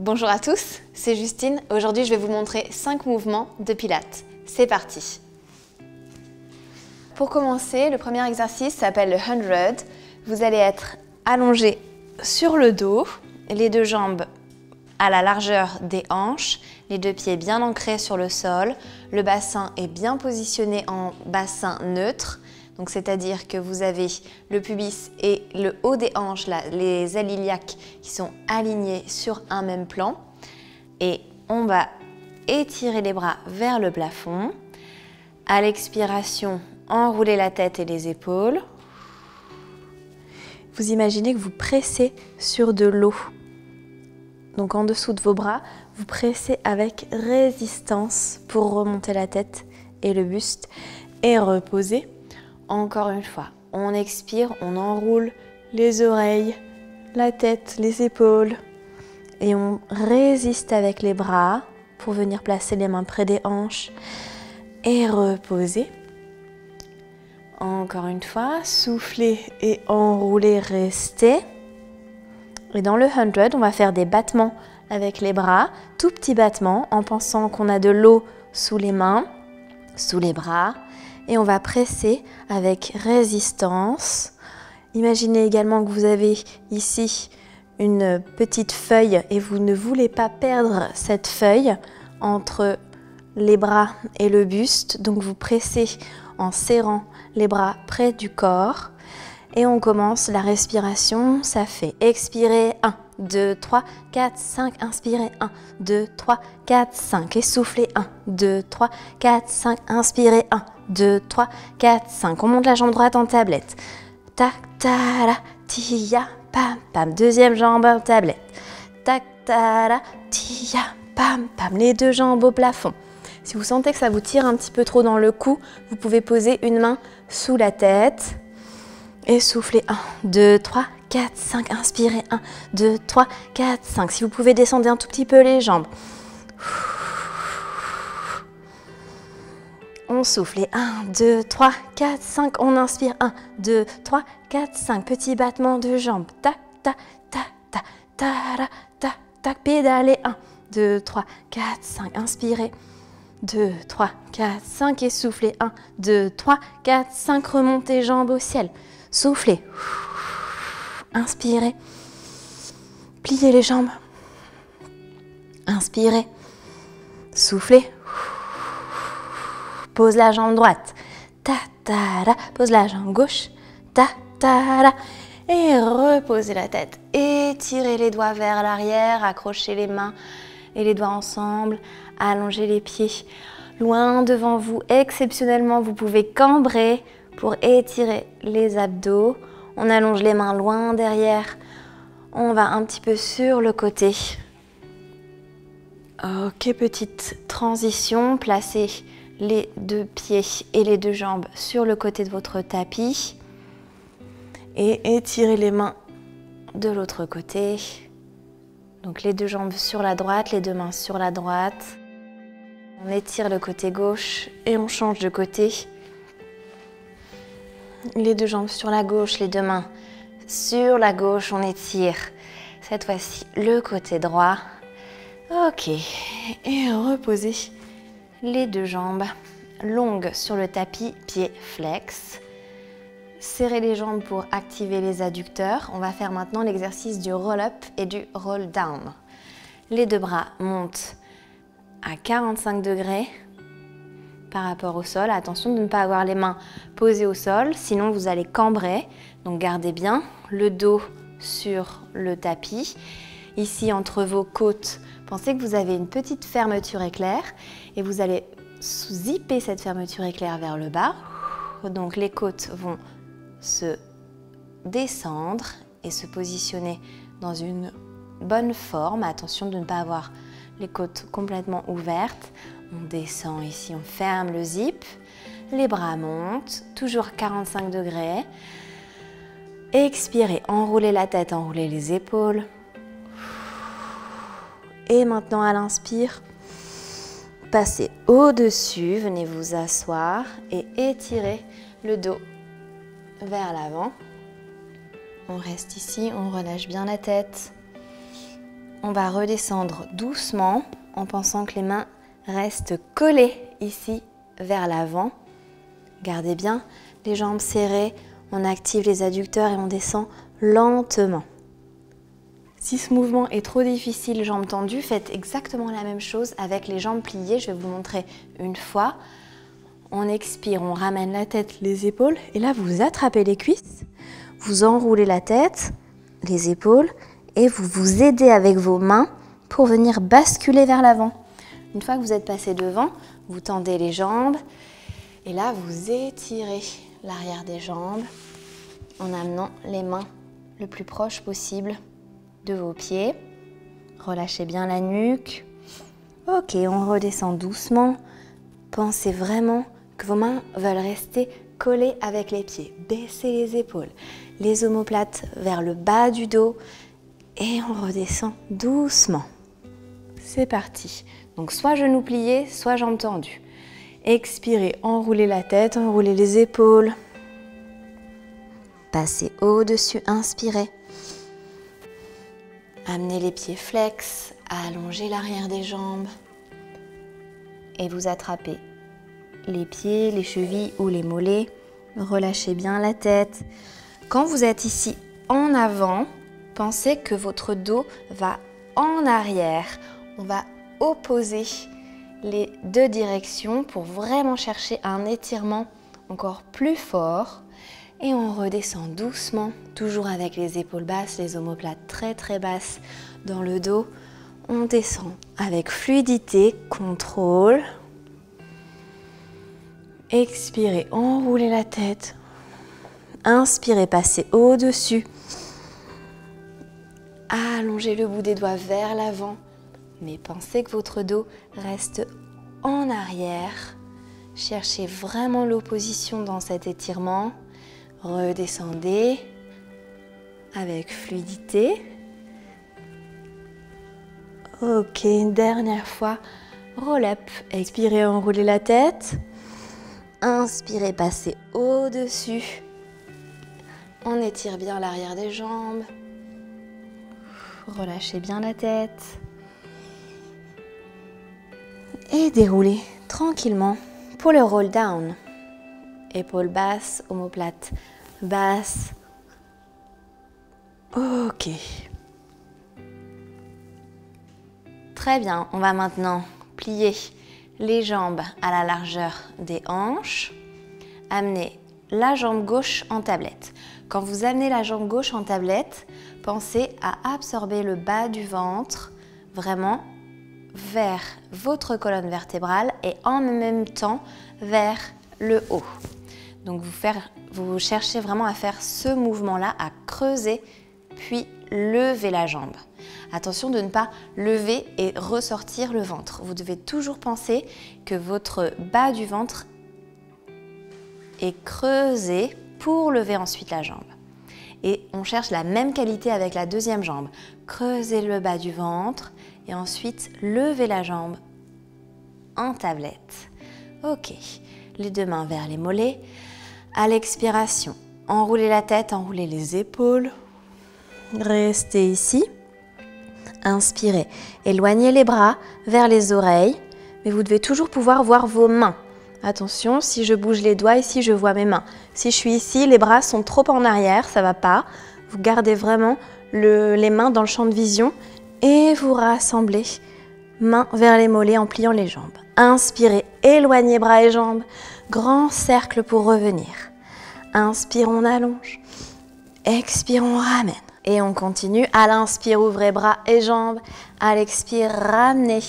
Bonjour à tous, c'est Justine. Aujourd'hui, je vais vous montrer 5 mouvements de pilates. C'est parti! Pour commencer, le premier exercice s'appelle le 100. Vous allez être allongé sur le dos, les deux jambes à la largeur des hanches, les deux pieds bien ancrés sur le sol, le bassin est bien positionné en bassin neutre. Donc c'est-à-dire que vous avez le pubis et le haut des hanches, là, les ailes iliaques qui sont alignés sur un même plan. Et on va étirer les bras vers le plafond. À l'expiration, enroulez la tête et les épaules. Vous imaginez que vous pressez sur de l'eau. Donc en dessous de vos bras, vous pressez avec résistance pour remonter la tête et le buste et reposer. Encore une fois, on expire, on enroule les oreilles, la tête, les épaules et on résiste avec les bras pour venir placer les mains près des hanches et reposer. Encore une fois, soufflez et enroulez, restez. Et dans le 100, on va faire des battements avec les bras, tout petits battements en pensant qu'on a de l'eau sous les mains, sous les bras. Et on va presser avec résistance. Imaginez également que vous avez ici une petite feuille et vous ne voulez pas perdre cette feuille entre les bras et le buste. Donc vous pressez en serrant les bras près du corps. Et on commence la respiration. Ça fait expirer 1, 2, 3, 4, 5. Inspirez 1, 2, 3, 4, 5. Et soufflez 1, 2, 3, 4, 5. Inspirez 1, 2, 3, 4, 5. On monte la jambe droite en tablette. Tac, ta, la, tia, pam, pam. Deuxième jambe en tablette. Tac, ta, la, tia, pam, pam. Les deux jambes au plafond. Si vous sentez que ça vous tire un petit peu trop dans le cou, vous pouvez poser une main sous la tête. Et soufflez 1, 2, 3, 4, 5. Inspirez 1, 2, 3, 4, 5. Si vous pouvez descendre un tout petit peu les jambes. On souffle. 1, 2, 3, 4, 5. On inspire. 1, 2, 3, 4, 5. Petit battement de jambes. Tac, tac, tac, tac, tac, tac, tac. Pédalez. 1, 2, 3, 4, 5. Inspirez. 2, 3, 4, 5. Et soufflez. 1, 2, 3, 4, 5. Remontez jambes au ciel. Soufflez. Inspirez. Pliez les jambes. Inspirez. Soufflez. Pose la jambe droite. Ta, ta, ta. Pose la jambe gauche. Ta, ta, ta. Et reposez la tête. Étirez les doigts vers l'arrière. Accrochez les mains et les doigts ensemble. Allongez les pieds loin devant vous. Exceptionnellement, vous pouvez cambrer pour étirer les abdos. On allonge les mains loin derrière. On va un petit peu sur le côté. Ok, petite transition. Placez les deux pieds et les deux jambes sur le côté de votre tapis. Et étirez les mains de l'autre côté. Donc les deux jambes sur la droite, les deux mains sur la droite. On étire le côté gauche et on change de côté. Les deux jambes sur la gauche, les deux mains sur la gauche, on étire cette fois-ci le côté droit. Ok, et reposez les deux jambes longues sur le tapis, pieds flex. Serrez les jambes pour activer les adducteurs. On va faire maintenant l'exercice du roll-up et du roll-down. Les deux bras montent à 45 degrés par rapport au sol. Attention de ne pas avoir les mains posées au sol, sinon vous allez cambrer. Donc gardez bien le dos sur le tapis. Ici, entre vos côtes, pensez que vous avez une petite fermeture éclair et vous allez zipper cette fermeture éclair vers le bas. Donc les côtes vont se descendre et se positionner dans une bonne forme. Attention de ne pas avoir les côtes complètement ouvertes. On descend ici, on ferme le zip, les bras montent, toujours 45 degrés. Expirez, enroulez la tête, enroulez les épaules. Et maintenant à l'inspire, passez au-dessus, venez vous asseoir et étirez le dos vers l'avant. On reste ici, on relâche bien la tête. On va redescendre doucement en pensant que les mains restent collées ici vers l'avant. Gardez bien les jambes serrées, on active les adducteurs et on descend lentement. Si ce mouvement est trop difficile, jambes tendues, faites exactement la même chose avec les jambes pliées. Je vais vous montrer une fois. On expire, on ramène la tête, les épaules et là vous attrapez les cuisses, vous enroulez la tête, les épaules et vous vous aidez avec vos mains pour venir basculer vers l'avant. Une fois que vous êtes passé devant, vous tendez les jambes et là vous étirez l'arrière des jambes en amenant les mains le plus proche possible de vos pieds. Relâchez bien la nuque. Ok, on redescend doucement. Pensez vraiment que vos mains veulent rester collées avec les pieds. Baissez les épaules, les omoplates vers le bas du dos et on redescend doucement. C'est parti. Donc soit genoux pliés, soit jambes tendues. Expirez, enroulez la tête, enroulez les épaules. Passez au-dessus, inspirez. Amenez les pieds flex, allongez l'arrière des jambes et vous attrapez les pieds, les chevilles ou les mollets. Relâchez bien la tête. Quand vous êtes ici en avant, pensez que votre dos va en arrière. On va opposer les deux directions pour vraiment chercher un étirement encore plus fort. Et on redescend doucement, toujours avec les épaules basses, les omoplates très très basses dans le dos. On descend avec fluidité, contrôle. Expirez, enroulez la tête. Inspirez, passez au-dessus. Allongez le bout des doigts vers l'avant. Mais pensez que votre dos reste en arrière. Cherchez vraiment l'opposition dans cet étirement. Redescendez avec fluidité. Ok, une dernière fois. Roll up. Expirez, enroulez la tête. Inspirez, passez au-dessus. On étire bien l'arrière des jambes. Relâchez bien la tête. Et déroulez tranquillement pour le roll down. Épaules basses, omoplates basses. Ok. Très bien, on va maintenant plier les jambes à la largeur des hanches. Amenez la jambe gauche en tablette. Quand vous amenez la jambe gauche en tablette, pensez à absorber le bas du ventre vraiment vers votre colonne vertébrale et en même temps vers le haut. Donc vous cherchez vraiment à faire ce mouvement-là, à creuser, puis lever la jambe. Attention de ne pas lever et ressortir le ventre. Vous devez toujours penser que votre bas du ventre est creusé pour lever ensuite la jambe. Et on cherche la même qualité avec la deuxième jambe. Creusez le bas du ventre et ensuite levez la jambe en tablette. Ok, les deux mains vers les mollets. À l'expiration, enroulez la tête, enroulez les épaules. Restez ici. Inspirez, éloignez les bras vers les oreilles, mais vous devez toujours pouvoir voir vos mains. Attention, si je bouge les doigts ici, je vois mes mains. Si je suis ici, les bras sont trop en arrière, ça ne va pas. Vous gardez vraiment les mains dans le champ de vision et vous rassemblez, mains vers les mollets en pliant les jambes. Inspirez, éloignez bras et jambes, grand cercle pour revenir. Inspire, on allonge. Expire, on ramène. Et on continue. À l'inspire, ouvrez bras et jambes. À l'expire, ramenez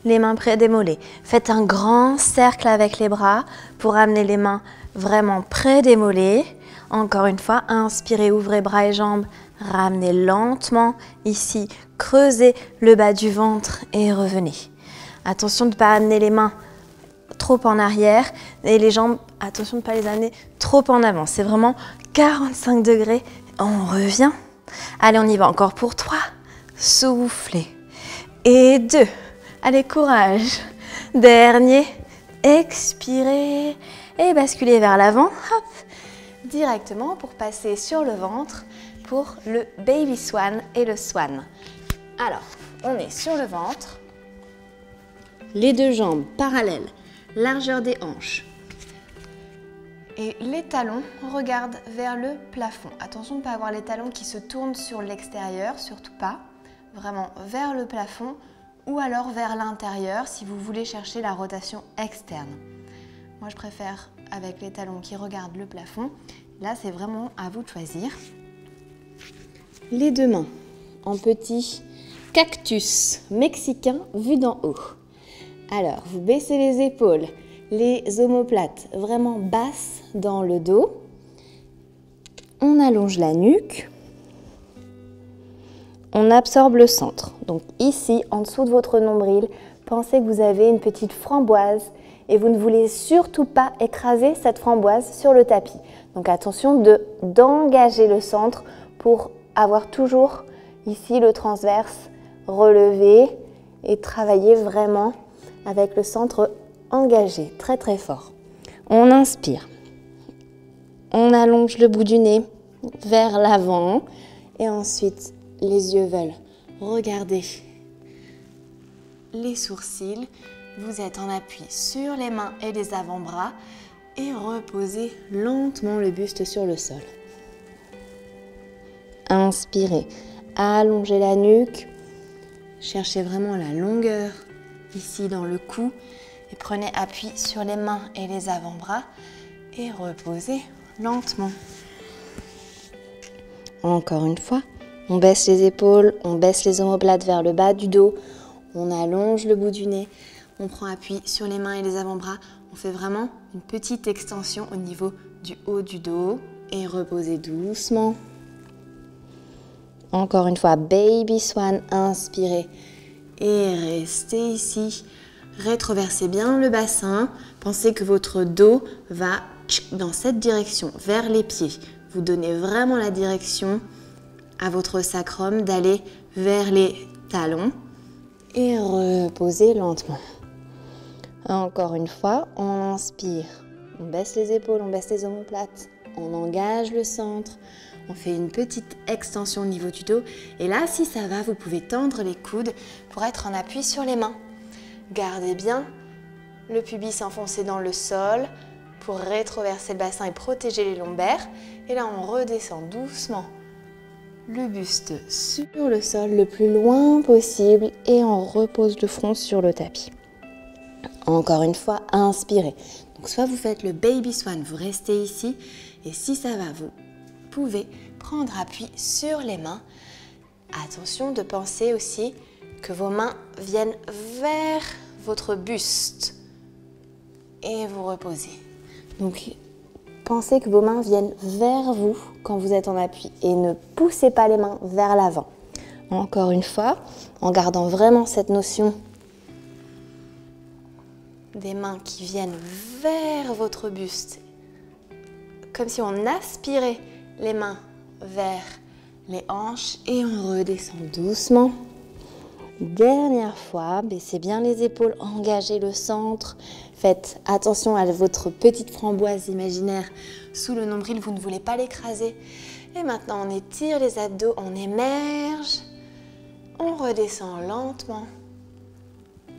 les mains près des mollets. Faites un grand cercle avec les bras pour amener les mains vraiment près des mollets. Encore une fois, inspirez, ouvrez bras et jambes. Ramenez lentement. Ici, creusez le bas du ventre et revenez. Attention de ne pas amener les mains trop en arrière et les jambes, attention de ne pas les amener trop en avant. C'est vraiment 45 degrés. On revient. Allez, on y va encore pour 3. Soufflez. Et 2. Allez, courage. Dernier. Expirez. Et basculez vers l'avant. Hop. Directement pour passer sur le ventre pour le baby swan et le swan. Alors, on est sur le ventre. Les deux jambes parallèles, largeur des hanches. Et les talons regardent vers le plafond. Attention de ne pas avoir les talons qui se tournent sur l'extérieur, surtout pas. Vraiment vers le plafond ou alors vers l'intérieur si vous voulez chercher la rotation externe. Moi, je préfère avec les talons qui regardent le plafond. Là, c'est vraiment à vous de choisir. Les deux mains en petit cactus mexicain vu d'en haut. Alors, vous baissez les épaules, les omoplates vraiment basses dans le dos. On allonge la nuque. On absorbe le centre. Donc ici, en dessous de votre nombril, pensez que vous avez une petite framboise et vous ne voulez surtout pas écraser cette framboise sur le tapis. Donc attention d'engager le centre pour avoir toujours ici le transverse relevé et travailler vraiment avec le centre engagé, très très fort. On inspire. On allonge le bout du nez vers l'avant et ensuite les yeux veulent regarder les sourcils. Vous êtes en appui sur les mains et les avant-bras et reposez lentement le buste sur le sol. Inspirez, allongez la nuque, cherchez vraiment la longueur ici dans le cou et prenez appui sur les mains et les avant-bras et reposez lentement. Encore une fois, on baisse les épaules, on baisse les omoplates vers le bas du dos, on allonge le bout du nez, on prend appui sur les mains et les avant-bras, on fait vraiment une petite extension au niveau du haut du dos et reposez doucement. Encore une fois, Baby Swan, inspirez et restez ici. Rétroversez bien le bassin. Pensez que votre dos va dans cette direction, vers les pieds. Vous donnez vraiment la direction à votre sacrum d'aller vers les talons et reposez lentement. Encore une fois, on inspire. On baisse les épaules, on baisse les omoplates. On engage le centre. On fait une petite extension au niveau du dos. Et là, si ça va, vous pouvez tendre les coudes pour être en appui sur les mains. Gardez bien le pubis enfoncé dans le sol pour rétroverser le bassin et protéger les lombaires. Et là, on redescend doucement le buste sur le sol le plus loin possible et on repose le front sur le tapis. Encore une fois, inspirez. Donc, soit vous faites le Baby Swan, vous restez ici. Et si ça va, vous pouvez prendre appui sur les mains. Attention de penser aussi que vos mains viennent vers votre buste et vous reposez. Donc, pensez que vos mains viennent vers vous quand vous êtes en appui et ne poussez pas les mains vers l'avant. Encore une fois, en gardant vraiment cette notion des mains qui viennent vers votre buste, comme si on aspirait les mains vers les hanches et on redescend doucement. Dernière fois, baissez bien les épaules, engagez le centre. Faites attention à votre petite framboise imaginaire sous le nombril, vous ne voulez pas l'écraser. Et maintenant, on étire les abdos, on émerge. On redescend lentement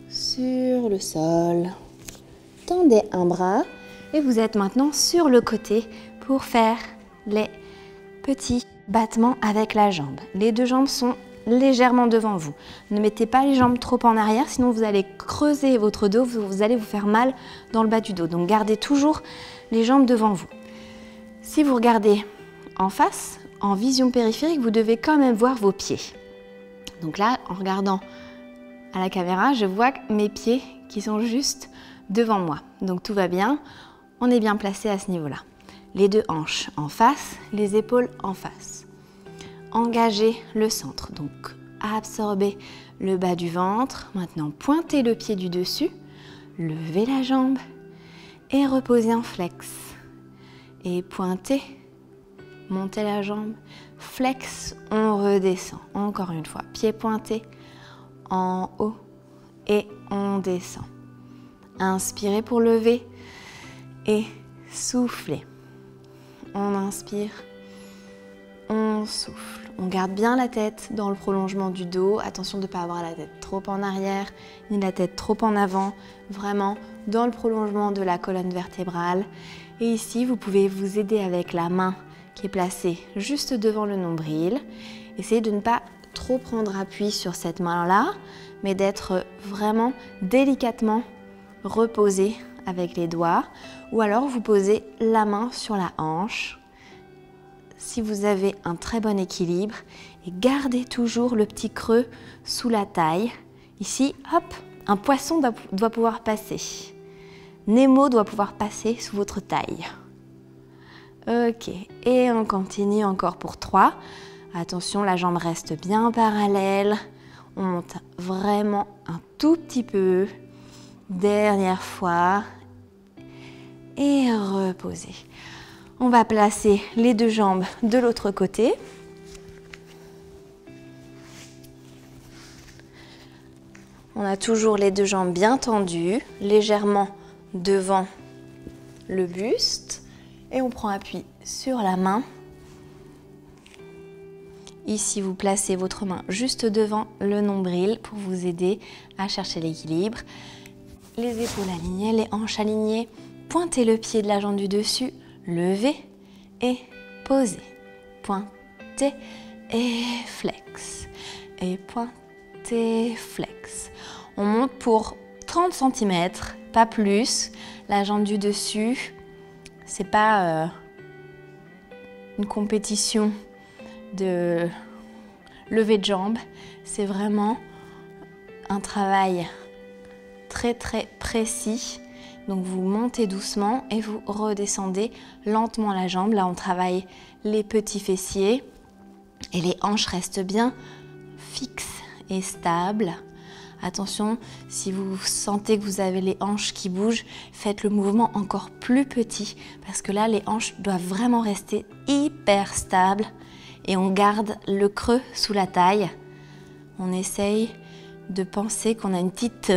sur le sol. Tendez un bras et vous êtes maintenant sur le côté pour faire les petits battements avec la jambe. Les deux jambes sont légèrement devant vous. Ne mettez pas les jambes trop en arrière, sinon vous allez creuser votre dos, vous allez vous faire mal dans le bas du dos. Donc gardez toujours les jambes devant vous. Si vous regardez en face, en vision périphérique, vous devez quand même voir vos pieds. Donc là, en regardant à la caméra, je vois mes pieds qui sont juste devant moi. Donc tout va bien, on est bien placé à ce niveau-là. Les deux hanches en face, les épaules en face. Engagez le centre, donc absorbez le bas du ventre. Maintenant, pointez le pied du dessus, levez la jambe et reposez en flex. Et pointez, montez la jambe, flex, on redescend. Encore une fois, pied pointé en haut et on descend. Inspirez pour lever et soufflez. On inspire, on souffle. On garde bien la tête dans le prolongement du dos. Attention de ne pas avoir la tête trop en arrière, ni la tête trop en avant. Vraiment dans le prolongement de la colonne vertébrale. Et ici, vous pouvez vous aider avec la main qui est placée juste devant le nombril. Essayez de ne pas trop prendre appui sur cette main-là, mais d'être vraiment délicatement reposé avec les doigts. Ou alors, vous posez la main sur la hanche. Si vous avez un très bon équilibre, et gardez toujours le petit creux sous la taille. Ici, hop, un poisson doit pouvoir passer. Nemo doit pouvoir passer sous votre taille. Ok, et on continue encore pour 3. Attention, la jambe reste bien parallèle. On monte vraiment un tout petit peu. Dernière fois. Et reposez. On va placer les 2 jambes de l'autre côté. On a toujours les 2 jambes bien tendues, légèrement devant le buste. Et on prend appui sur la main. Ici, vous placez votre main juste devant le nombril pour vous aider à chercher l'équilibre. Les épaules alignées, les hanches alignées. Pointez le pied de la jambe du dessus. Levez et posez. Pointez et flex. Et pointez, flex. On monte pour 30 cm, pas plus. La jambe du dessus, c'est pas une compétition de lever de jambes. C'est vraiment un travail très très précis. Donc vous montez doucement et vous redescendez lentement la jambe. Là, on travaille les petits fessiers et les hanches restent bien fixes et stables. Attention, si vous sentez que vous avez les hanches qui bougent, faites le mouvement encore plus petit parce que là, les hanches doivent vraiment rester hyper stables et on garde le creux sous la taille. On essaye de penser qu'on a une petite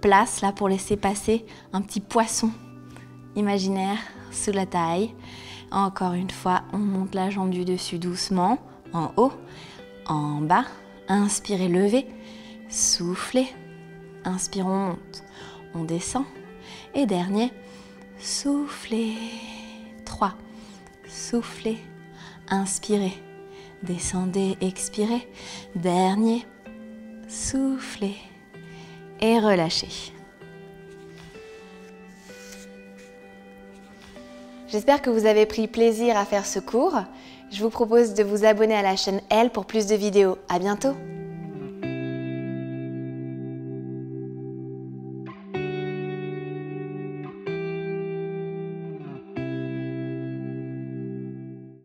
place là pour laisser passer un petit poisson imaginaire sous la taille. Encore une fois, on monte la jambe du dessus doucement, en haut, en bas. Inspirez, levez, soufflez. Inspire, on monte, on descend. Et dernier, soufflez. 3, soufflez, inspirez, descendez, expirez. Dernier, soufflez. Et relâchez. J'espère que vous avez pris plaisir à faire ce cours. Je vous propose de vous abonner à la chaîne Elle pour plus de vidéos. À bientôt!